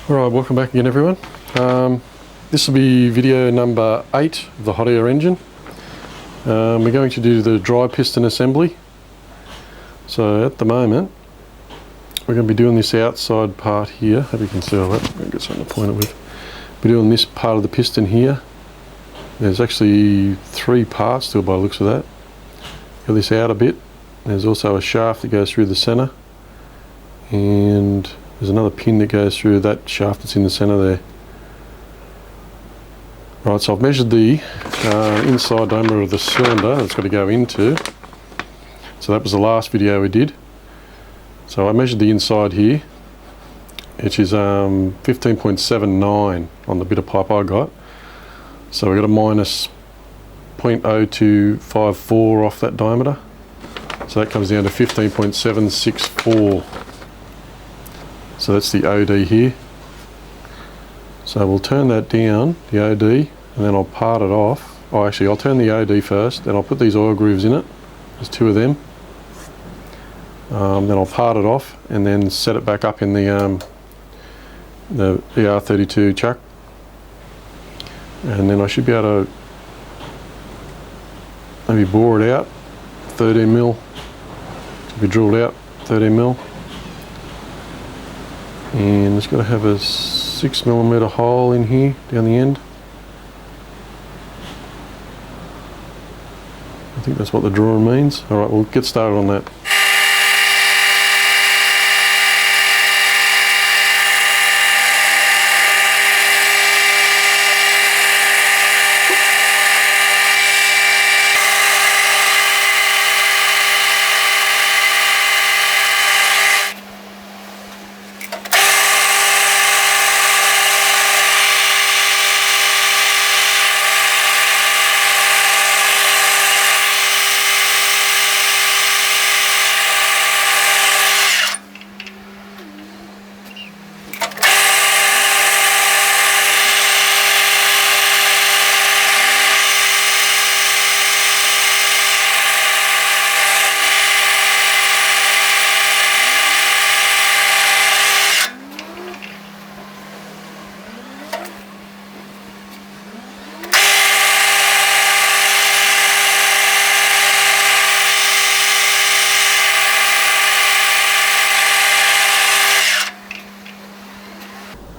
Alright, welcome back again everyone. This will be video number 8 of the hot air engine. We're going to do the dry piston assembly. So at the moment we're going to be doing this outside part here. Hope you can see all that. I'm going to get something to point it with. We're doing this part of the piston here. There's actually 3 parts to it by the looks of that. Got this out a bit. There's also a shaft that goes through the centre, and there's another pin that goes through that shaft that's in the centre there. Right, so I've measured the inside diameter of the cylinder that's got to go into. So that was the last video we did. So I measured the inside here, which is 15.79 on the bit of pipe I got. So we got a minus 0.0254 off that diameter. So that comes down to 15.764. So that's the OD here. So we'll turn that down, the OD, and then I'll part it off. Oh, actually I'll turn the OD first, then I'll put these oil grooves in it. There's 2 of them. Then I'll part it off and then set it back up in the ER32 chuck. And then I should be able to maybe bore it out, 13 mil. Should be drilled out, 13 mil. And it's got to have a 6mm hole in here down the end. I think that's what the drawing means. Alright, we'll get started on that.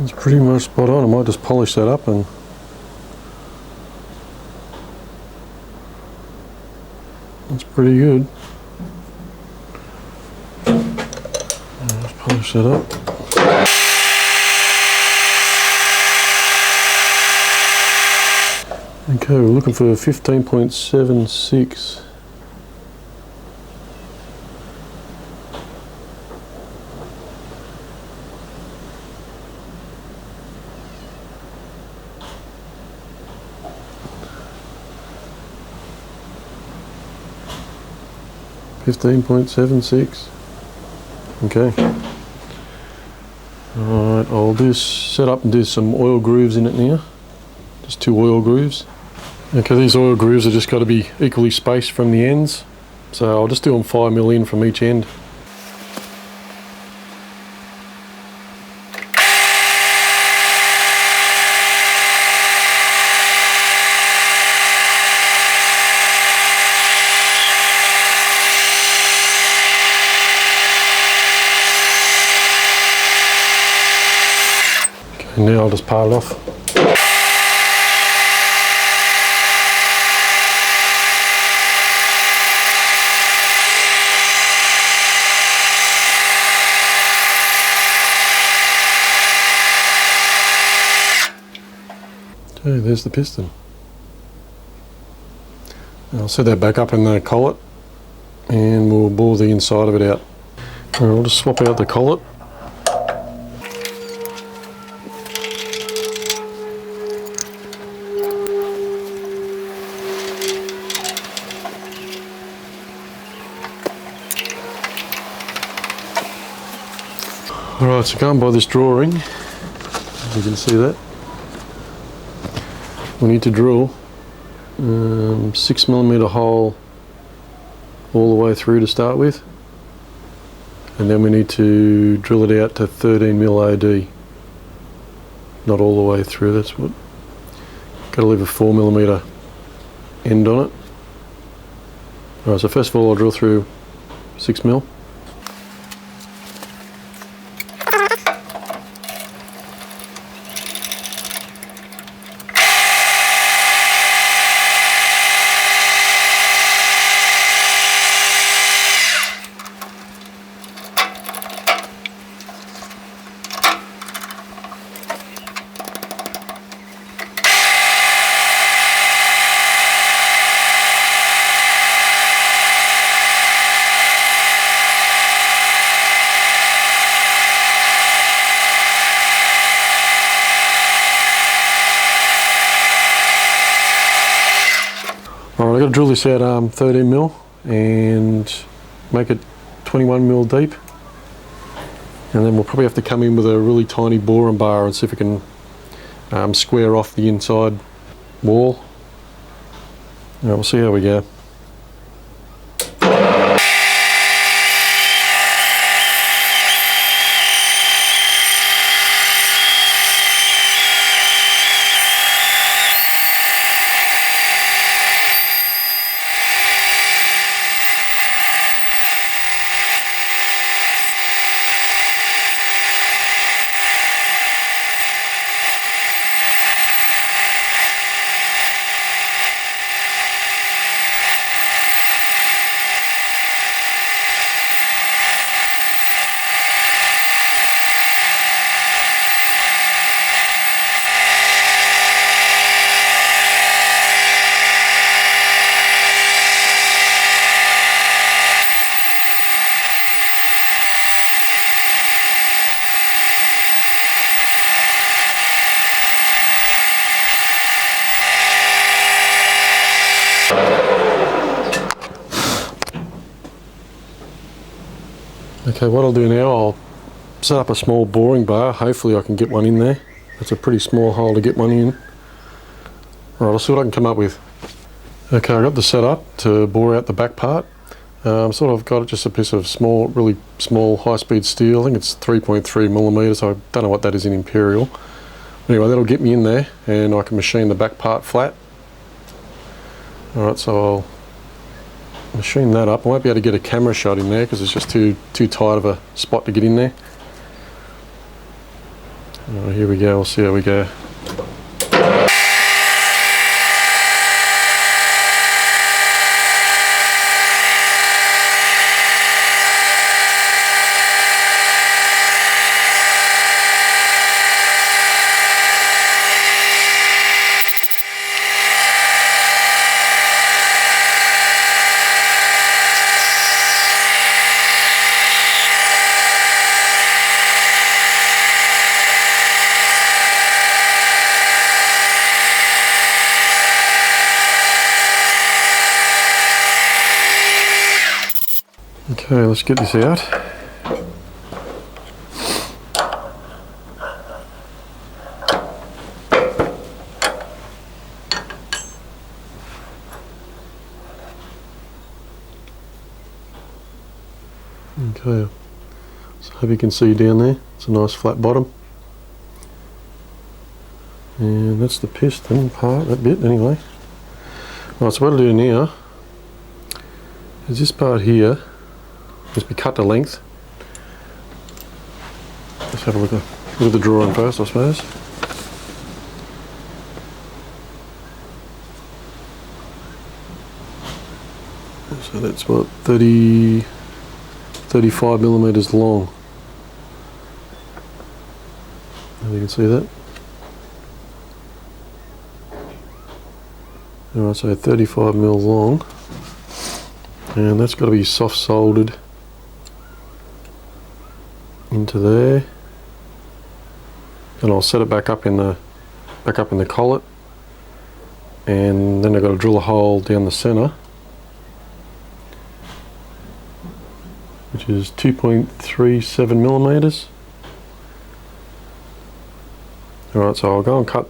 It's pretty much spot on. I might just polish that up and that's pretty good. Let's polish that up. Okay, we're looking for 15.76. Okay. Alright, I'll set up and do some oil grooves in it now. Just 2 oil grooves. Okay, these oil grooves have just got to be equally spaced from the ends. So I'll just do them 5mm in from each end. And now I'll just part it off. Okay, there's the piston. I'll set that back up in the collet and we'll bore the inside of it out. Alright, we'll just swap out the collet. Alright, so going by this drawing, you can see that, we need to drill 6mm hole all the way through to start with, and then we need to drill it out to 13mm OD. not all the way through. That's what. Got to leave a 4mm end on it. Alright, so first of all I'll drill through 6mm. Alright, I've got to drill this out 13mm and make it 21mm deep, and then we'll probably have to come in with a really tiny boring bar and see if we can square off the inside wall. Alright, we'll see how we go. Okay, what I'll do now, I'll set up a small boring bar. Hopefully I can get one in there. It's a pretty small hole to get one in. Alright, I'll see what I can come up with. Okay, I got the set up to bore out the back part. Sort of got just a piece of small, really small high-speed steel. I think it's 3.3mm, so I don't know what that is in imperial. Anyway, that'll get me in there and I can machine the back part flat. Alright, so I'll machine that up. I won't be able to get a camera shot in there because it's just too tight of a spot to get in there. Alright, here we go, we'll see how we go. Okay, let's get this out. Okay, so I hope you can see down there. It's a nice flat bottom. And that's the piston part, that bit anyway. Right, so what I'll do now is this part here must be cut to length. Let's have a look at the drawing first, I suppose. So that's what, 35mm long. You can see that. Alright, so 35mm long, and that's got to be soft soldered into there, and I'll set it back up in the collet, and then I've got to drill a hole down the center, which is 2.37mm. Alright, so I'll go and cut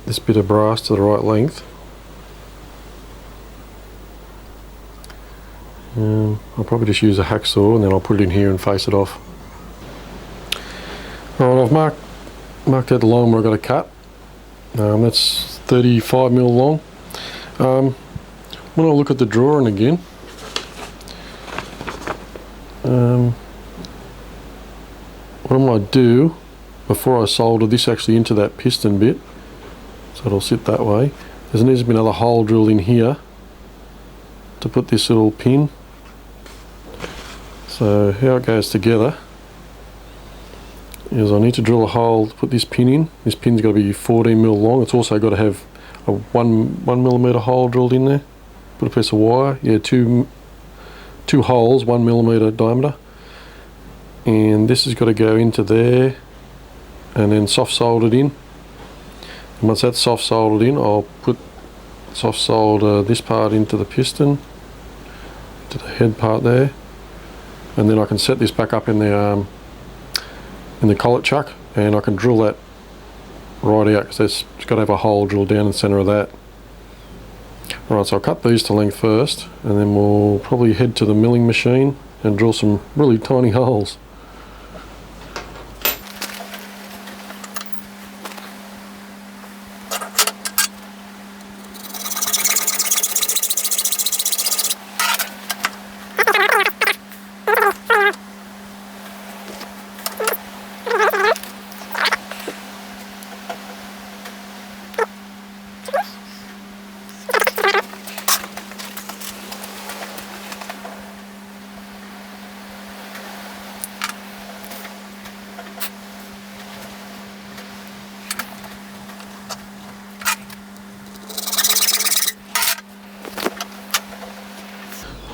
this bit of brass to the right length. I'll probably just use a hacksaw and then I'll put it in here and face it off. Alright, I've marked out the line where I've got to cut. That's 35mm long. When I look at the drawing again, what I might do before I solder this actually into that piston bit, so it'll sit that way, there needs to be another hole drilled in here to put this little pin. So how it goes together is I need to drill a hole to put this pin in. This pin's got to be 14mm long. It's also got to have a 1mm hole drilled in there. Put a piece of wire, yeah, two holes, 1mm diameter, and this has got to go into there and then soft soldered in. And once that's soft soldered in, I'll put soft solder this part into the piston, to the head part there, and then I can set this back up in the collet chuck, and I can drill that right out because it's got to have a hole drilled down in the centre of that. Alright, so I'll cut these to length first, and then we'll probably head to the milling machine and drill some really tiny holes.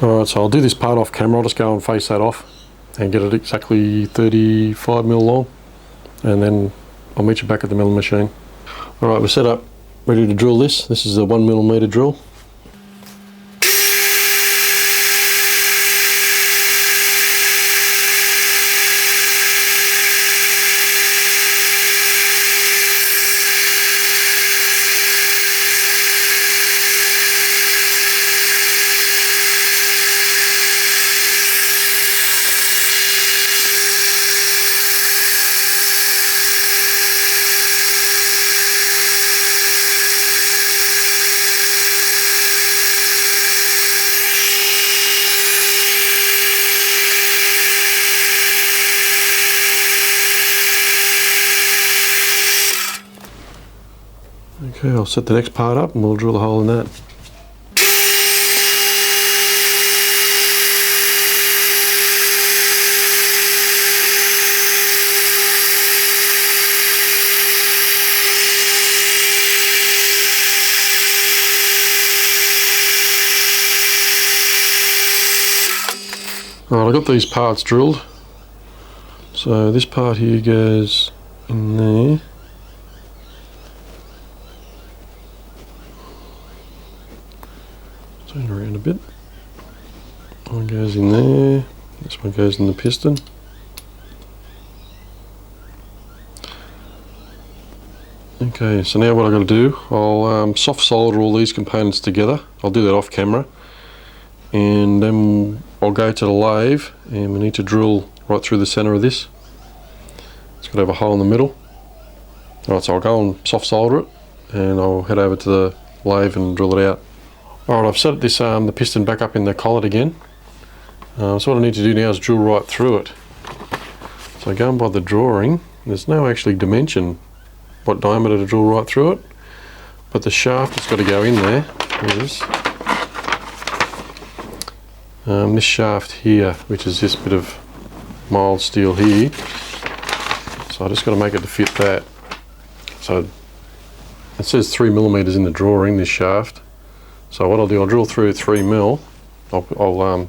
Alright, so I'll do this part off camera. I'll just go and face that off and get it exactly 35mm long, and then I'll meet you back at the milling machine. Alright, we're set up, ready to drill this. This is a 1mm drill. Okay, I'll set the next part up and we'll drill a hole in that. Alright, I've got these parts drilled. So this part here goes in there. Turn around a bit. One goes in there, this one goes in the piston. Okay, so now what I've got to do, I'll soft solder all these components together. I'll do that off camera, and then I'll go to the lathe, and we need to drill right through the centre of this. It's got to have a hole in the middle. Alright, so I'll go and soft solder it, and I'll head over to the lathe and drill it out. Alright, I've set this the piston back up in the collet again. So what I need to do now is drill right through it. So going by the drawing, there's no actually dimension what diameter to drill right through it, but the shaft has got to go in there. Is this shaft here, which is this bit of mild steel here. So I just got to make it to fit that. So it says 3mm in the drawing, this shaft. So what I'll do, I'll drill through 3mm. I'll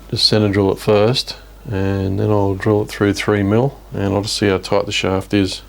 just center drill it first, and then I'll drill it through 3mm, and I'll just see how tight the shaft is.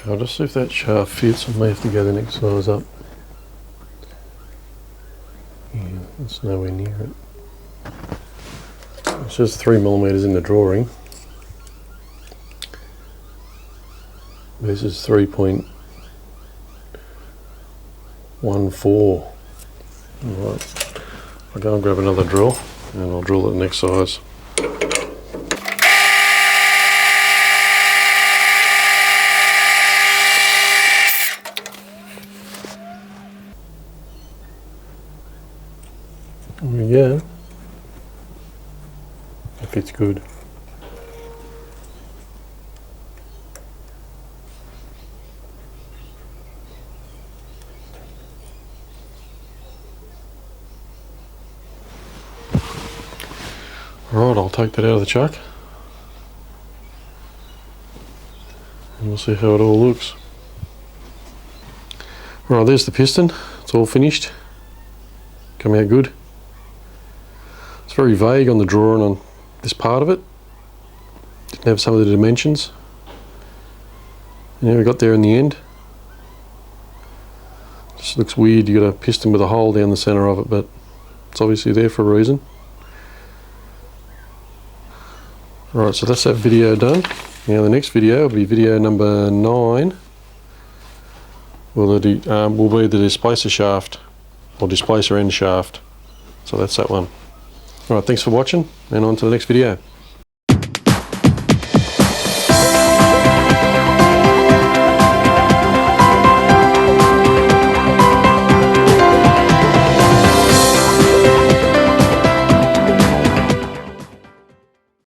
Okay, I'll just see if that shaft fits. I may have to go the next size up. Yeah, that's nowhere near it. It's just 3mm in the drawing. This is 3.14. Alright, I'll go and grab another drill and I'll drill it the next size. There we go. It fits good. Alright, I'll take that out of the chuck and we'll see how it all looks. Alright, there's the piston. It's all finished. Come out good. It's very vague on the drawing on this part of it. Didn't have some of the dimensions. Yeah, we got there in the end. Just looks weird. You got a piston with a hole down the centre of it, but it's obviously there for a reason. Right, so that's that video done. Now the next video will be video number 9. Will be the displacer shaft, or displacer end shaft. So that's that one. Alright, thanks for watching, and on to the next video.